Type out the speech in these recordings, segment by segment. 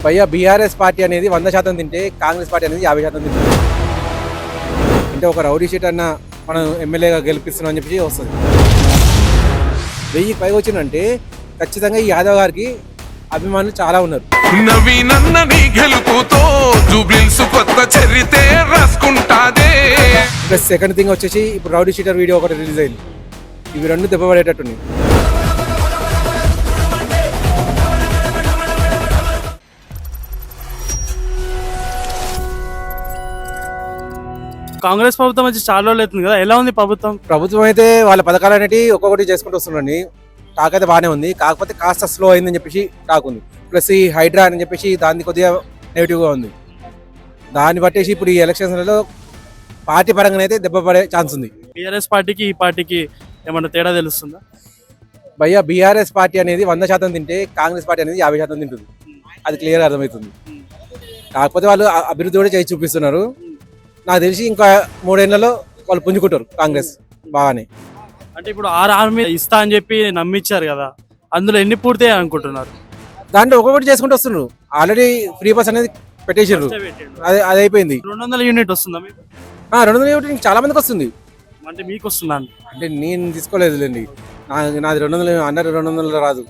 భయ్యా BRS party అనేది 100% తింటే కాంగ్రెస్ పార్టీ అనేది 50% తింటుంది. అంటే ఒక రౌడీ షీట్ అన్న మనం ఎమ్మెల్యేగా గెలిపిస్తున్నాం అని చెప్పి వస్తుంది. 1000కి పైగా వచ్చిందంటే ఖచ్చితంగా ఈ యాదవ్ గారికి అభిమానులు చాలా ఉన్నారు. ప్లస్ సెకండ్ థింగ్ వచ్చేసి ఇప్పుడు రౌడీ షీటర్ వీడియో ఒకటి రిలీజ్ అయింది. ఇవి రెండు దెబ్బపడేటట్టున్నాయి. కాంగ్రెస్ ప్రభుత్వం వచ్చి చాలా రోజులు అవుతుంది కదా, ఎలా ఉంది ప్రభుత్వం అయితే వాళ్ళ పథకాలు అనేవి ఒక్కొక్కటి చేసుకుంటూ వస్తుండండి. టాక్ అయితే బాగానే ఉంది, కాకపోతే కాస్త స్లో అయిందని చెప్పేసి టాక్ ఉంది. ప్లస్ ఈ హైడ్రా అని చెప్పేసి దాన్ని కొద్దిగా నెగిటివ్గా ఉంది. దాన్ని బట్టేసి ఇప్పుడు ఈ ఎలక్షన్స్లలో పార్టీ పరంగా అయితే దెబ్బ పడే ఛాన్స్ ఉంది. బీఆర్ఎస్ పార్టీకి ఈ పార్టీకి ఏమన్నా తేడా తెలుస్తుందా? భయ్యా బీఆర్ఎస్ పార్టీ అనేది 100% తింటే కాంగ్రెస్ పార్టీ అనేది 50% తింటుంది. అది క్లియర్గా అర్థమవుతుంది. కాకపోతే వాళ్ళు అభివృద్ధి కూడా చేసి చూపిస్తున్నారు. నాకు తెలిసి ఇంకా 3 ఏళ్లలో వాళ్ళు పుంజుకుంటారు కాంగ్రెస్ బాగానే. అంటే ఇప్పుడు ఆర్మీ ఇస్తా అని చెప్పి నమ్మించారు కదా, అందులో ఎన్ని పూర్తి అనుకుంటున్నారు? దాంట్లో ఒక్కొక్కటి చేసుకుంటూ వస్తున్నారు. ఆల్రెడీ ఫ్రీ బస్ అనేది పెట్టేసారు, అది అయిపోయింది. 200 యూనిట్ వస్తుందా మీకు? 200 యూనిట్ చాలా మందికి వస్తుంది. అంటే మీకు వస్తుందా? అంటే నేను తీసుకోలేదులేండి, నాది 200 అన్నారు, 200 రాదు.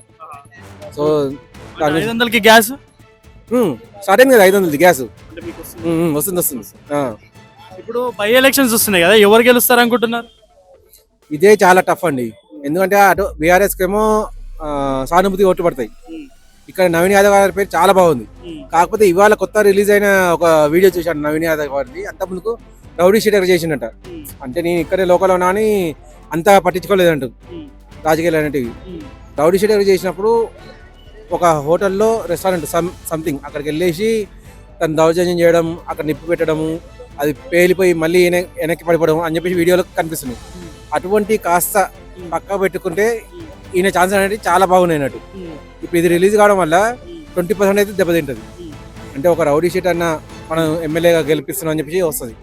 సో 500కి గ్యాస్ స్టార్ట్ అయింది కదా, 500 గ్యాస్ వస్తుంది. ఇప్పుడు బై ఎలక్షన్స్ వస్తున్నాయి కదా, ఎవరు గెలుస్తారు అనుకుంటున్నారు? ఇదే చాలా టఫ్ అండి. ఎందుకంటే అటు బీఆర్ఎస్కి ఏమో సానుభూతి ఓట్లు పడతాయి. ఇక్కడ నవీన్ యాదవ్ గారి పేరు చాలా బాగుంది. కాకపోతే ఇవాళ కొత్త రిలీజ్ అయిన ఒక వీడియో చూశాను నవీన్ యాదవ్ గారిది. అంత ముందుకు రౌడీ షీటర్ చేసిండట. అంటే నేను ఇక్కడే లోకల్ ఉన్నా అని అంతా పట్టించుకోలేదంట రాజకీయాలు అనేటివి. రౌడీ షీటర్ చేసినప్పుడు ఒక హోటల్లో రెస్టారెంట్ సంథింగ్ అక్కడికి వెళ్ళేసి తను దౌర్జన్యం చేయడం, అక్కడ నిప్పు పెట్టడము, అది పేలిపోయి మళ్ళీ వెనక్కి పడిపోవడం అని చెప్పేసి వీడియోలో కనిపిస్తుంది. అటువంటి కాస్త పక్క పెట్టుకుంటే ఈయన ఛాన్స్ అనేది చాలా బాగున్నాయినట్టు. ఇప్పుడు ఇది రిలీజ్ కావడం వల్ల 20% అయితే దెబ్బతింటుంది. అంటే ఒక రౌడీ షీట్ అన్న మనం ఎమ్మెల్యేగా గెలిపిస్తున్నాం అని చెప్పి వస్తుంది.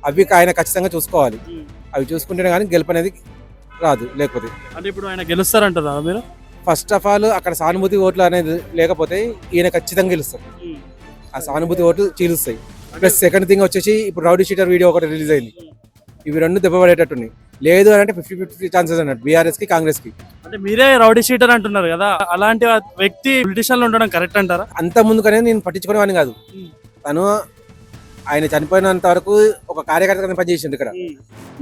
అవి ఆయన ఖచ్చితంగా చూసుకోవాలి. అవి చూసుకుంటేనే కానీ గెలుపు అనేది రాదు. లేకపోతే అంటే ఇప్పుడు ఆయన గెలుస్తారంటారా మీరు? ఫస్ట్ ఆఫ్ ఆల్ అక్కడ సానుభూతి ఓట్లు అనేది లేకపోతే ఈయన ఖచ్చితంగా గెలుస్తారు. ఆ సానుభూతి ఓట్లు చీలుస్తాయి. ప్లస్ సెకండ్ థింగ్ వచ్చేసి ఇప్పుడు రౌడీ షీటర్ వీడియో ఒకటి రిలీజ్ అయింది. ఇవి రెండు దెబ్బపడేటట్టున్నాయి. లేదు అని అంటే 50-50 ఛాన్సెస్ అన్నట్టు బీఆర్ఎస్ కి కాంగ్రెస్ కి. అంటే మీరే రౌడీ షీటర్ అంటున్నారు కదా, అలాంటి వ్యక్తి పొలిటిషియన్ లో ఉండడం కరెక్ట్ అంటారా? అంత ముందుకనే నేను పట్టించుకునేవాడిని కాదు. తను ఆయన చనిపోయినంత వరకు ఒక కార్యకర్తగా పనిచేసింది ఇక్కడ.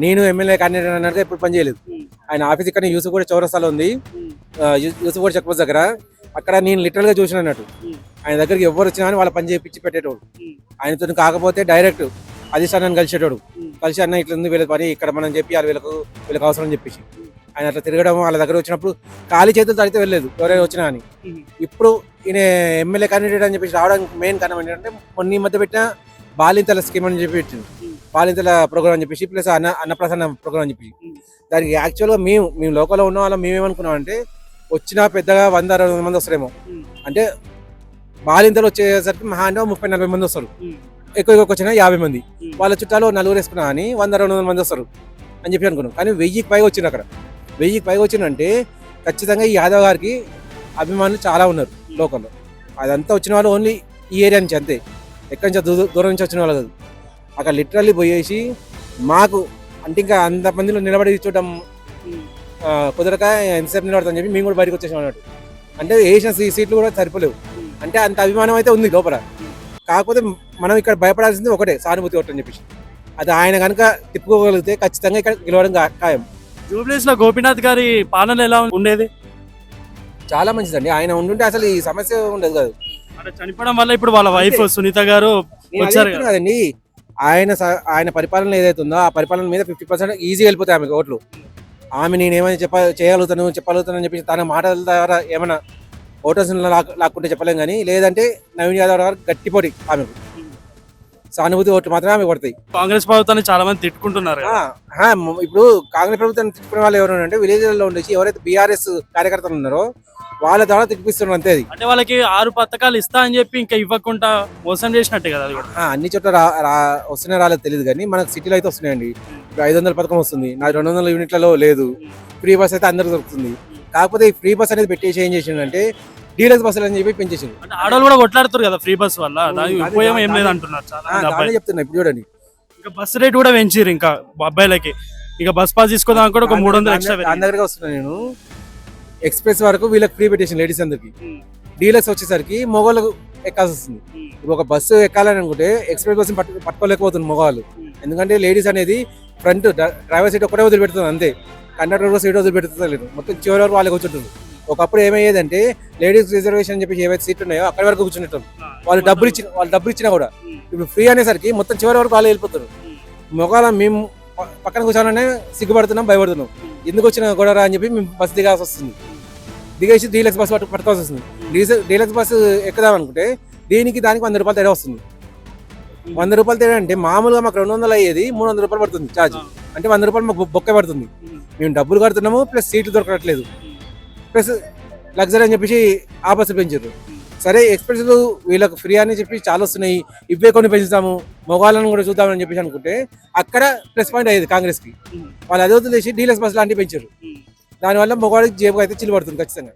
నేను ఎమ్మెల్యే క్యాండిడేట్ అన్నట్టుగా ఇప్పుడు పనిచేయలేదు. ఆయన ఆఫీస్ ఇక్కడ యూసుఫ్ కూడా చౌరస్తాలో ఉంది, యూసుఫ్ కూడా చెక్ పోస్ట్ దగ్గర. అక్కడ నేను లిటరల్ గా చూసిన అన్నట్టు. ఆయన దగ్గరికి ఎవరు వచ్చినా కానీ వాళ్ళ పని చేయించి పెట్టేటోడు. ఆయనతో కాకపోతే డైరెక్ట్ అధిష్టానాన్ని కలిసేటోడు. కలిసి అన్న ఇట్లా ఉంది వీళ్ళ పని ఇక్కడ మనం చెప్పి వీళ్ళకి అవసరం చెప్పేసి ఆయన అట్లా తిరగడం. వాళ్ళ దగ్గర వచ్చినప్పుడు ఖాళీ చేతులు తడితే వెళ్ళలేదు ఎవరైనా వచ్చినా అని. ఇప్పుడు ఈయన ఎమ్మెల్యే క్యాండిడేట్ అని చెప్పేసి రావడానికి మెయిన్ కారణం ఏంటంటే మొన్న మధ్య పెట్టిన బాలింతల స్కీమ్ అని చెప్పి పెట్టింది, బాలింతల ప్రోగ్రామ్ అని చెప్పేసి, ప్లస్ అన్నప్రసన్న ప్రోగ్రామ్ అని చెప్పి. దానికి యాక్చువల్గా మేము లోకల్లో ఉన్న వాళ్ళం మేమేమనుకున్నాం అంటే వచ్చిన పెద్దగా 100-200 మంది వస్తారేమో. అంటే బాలింతలు వచ్చేసరికి మహా అంటే 30-40 మంది వస్తారు. ఎక్కువ వచ్చినా 50 మంది. వాళ్ళ చుట్టాలు 4 వేసుకున్నా అని 100-200 మంది వస్తారు అని చెప్పి అనుకున్నాం. కానీ 1000కి పైగా వచ్చింది. అక్కడ 1000కి పైగా వచ్చిందంటే ఖచ్చితంగా ఈ యాదవ్ గారికి అభిమానులు చాలా ఉన్నారు లోకల్లో. అదంతా వచ్చిన వాళ్ళు ఓన్లీ ఈ ఏరియా నుంచి, అంతే. ఎక్కడి నుంచి దూరం నుంచి వచ్చిన వాళ్ళు కాదు. అక్కడ లిటరల్లీ పోయేసి మాకు అంటే ఇంకా అంత మందిలో నిలబడి చూడటం కుదరక ఎంతసేపు నిలబడతామని చెప్పి మేము కూడా బయటకు వచ్చేసాం అన్నట్టు. అంటే వేసిన సీట్లు కూడా సరిపోలేవు. అంటే అంత అభిమానం అయితే ఉంది లోపల. కాకపోతే మనం ఇక్కడ భయపడాల్సింది ఒకటే, సానుభూతి ఓటు అని చెప్పేసి. అది ఆయన కనుక తిప్పుకోగలిగితే ఖచ్చితంగా ఇక్కడ గెలవడం ఖాయం. జూబ్లీస్ లో గోపీనాథ్ గారి పాలన ఎలా ఉండేది? చాలా మంచిదండి. ఆయన ఉండుంటే అసలు ఈ సమస్య ఉండదు కదా. అంటే చనిపోవడం వల్ల ఇప్పుడు వాళ్ళ వైఫ్ సునీత గారు వచ్చారు కదండి. ఆయన పరిపాలన ఏదైతే ఉందో ఆ పరిపాలన మీద 50% ఈజీ వెళ్ళిపోతాయి ఆమెకు ఓట్లు. ఆమె నేనేమైనా చెప్పగలుగుతాను అని చెప్పి తన మాటల ద్వారా ఏమైనా ఓటర్స్ లాక్కుంటే చెప్పలేం. కానీ లేదంటే నవీన్ యాదవ్ గారు గట్టిపోటీ ఆమెకు సానుభూతి ఓట్లు మాత్రమే ఆమె పడతాయి. కాంగ్రెస్ ప్రభుత్వాన్ని చాలా మంది తిట్టుకుంటున్నారు. ఇప్పుడు కాంగ్రెస్ ప్రభుత్వాన్ని తిట్టుకునే వాళ్ళు ఎవరు అంటే విలేజ్లలో ఉండేసి ఎవరైతే బీఆర్ఎస్ కార్యకర్తలు ఉన్నారో వాళ్ళ ద్వారా తిప్పిస్తున్నారు అంతే. అంటే వాళ్ళకి 6 పథకాలు ఇస్తా అని చెప్పి ఇంకా ఇవ్వకుండా మోసం చేసినట్టే కదా. అన్ని చోట్ల వస్తున్నాయి రాలేదు తెలియదు, కానీ మనకు సిటీలో అయితే వస్తున్నాయండి. 500 పథకం వస్తుంది, నాకు 200 యూనిట్లలో లేదు. ఫ్రీ బస్ అయితే అందరికి దొరుకుతుంది. కాకపోతే ఈ ఫ్రీ బస్ అనేది పెట్టేసి ఏం చేసిందంటే డీలక్స్ బస్సులు అని చెప్పి పెంచేసింది. అంటే ఆడవాళ్ళు కూడా కొట్లాడుతారు కదా ఫ్రీ బస్ వల్ల, దానికి అదే ఉపయోగం ఏం దాని- లేదు అంటున్నారు చాలా మంది దానే అబ్బాయిలు. చెప్తున్నా ఇప్పుడు చూడండి. ఇంకా బస్ రేట్ కూడా పెంచిర్రు ఇంకా అబ్బాయిలకి. ఇక బస్ పాస్ తీసుకోదాం కూడా ఒక 300 ఎక్స్ట్రా దాని దగ్గరగా వస్తున్నా నేను. ఎక్స్ప్రెస్ వరకు వీళ్ళకి ఫ్రీ పెట్టేసింది లేడీస్ అందరికి. డీలక్స్ వచ్చేసరికి మగవాళ్ళకు ఎక్కాల్సి వస్తుంది. ఇప్పుడు ఒక బస్సు ఎక్కాలని అనుకుంటే ఎక్స్ప్రెస్ బస్సు పట్టుకోలేకపోతుంది మగవాళ్ళు. ఎందుకంటే లేడీస్ అనేది ఫ్రంట్ డ్రైవర్ సీట్ ఒకటే వదిలిపెడుతుంది అంతే, కండక్టర్ కూడా సీట్ వదిలిపెడుతుంది, మొత్తం చివరి వరకు వాళ్ళకి కూర్చుంటుంది. ఒకప్పుడు ఏమయ్యేదంటే లేడీస్ రిజర్వేషన్ అని చెప్పి ఏవైతే సీట్లు ఉన్నాయో అక్కడి వరకు కూర్చుంటారు. వాళ్ళు డబ్బులు ఇచ్చినా కూడా ఇప్పుడు ఫ్రీ అనేసరికి మొత్తం చివరి వరకు వాళ్ళు వెళ్ళిపోతారు. మగవాళ్ళ మేము పక్కన కూర్చోవాలనే సిగ్గుపడుతున్నాం, భయపడుతున్నాం. ఎందుకు వచ్చిన గొడవ అని చెప్పి మేము బస్సు దిగాల్సి వస్తుంది. దిగేసి డీలక్స్ బస్సు పట్టుకోవాల్సి వస్తుంది. డీలక్స్ బస్సు ఎక్కుదాం అనుకుంటే దానికి 100 రూపాయలు తేడా వస్తుంది. 100 రూపాయలు తేడా అంటే మామూలుగా మాకు 200 అయ్యేది 300 రూపాయలు పడుతుంది ఛార్జ్. అంటే 100 రూపాయలు మాకు బొక్క పడుతుంది. మేము డబ్బులు కడుతున్నాము, ప్లస్ సీట్లు దొరకట్లేదు, ప్లస్ లగ్జరీ అని చెప్పేసి ఆ బస్సు పెంచారు. సరే ఎక్స్ప్రెస్ వీళ్ళకి ఫ్రీ అని చెప్పి చాలా వస్తున్నాయి, ఇవే కొన్ని పెంచుతాము, మగవాళ్ళని కూడా చూద్దామని చెప్పేసి అనుకుంటే అక్కడ ప్లస్ పాయింట్ అయ్యేది కాంగ్రెస్ కి. వాళ్ళు అదే వదిలేసి డీలక్స్ బస్ లాంటివి పెంచారు. దానివల్ల మగవాడికి జేబుగా అయితే చిల్లు పడుతుంది ఖచ్చితంగా.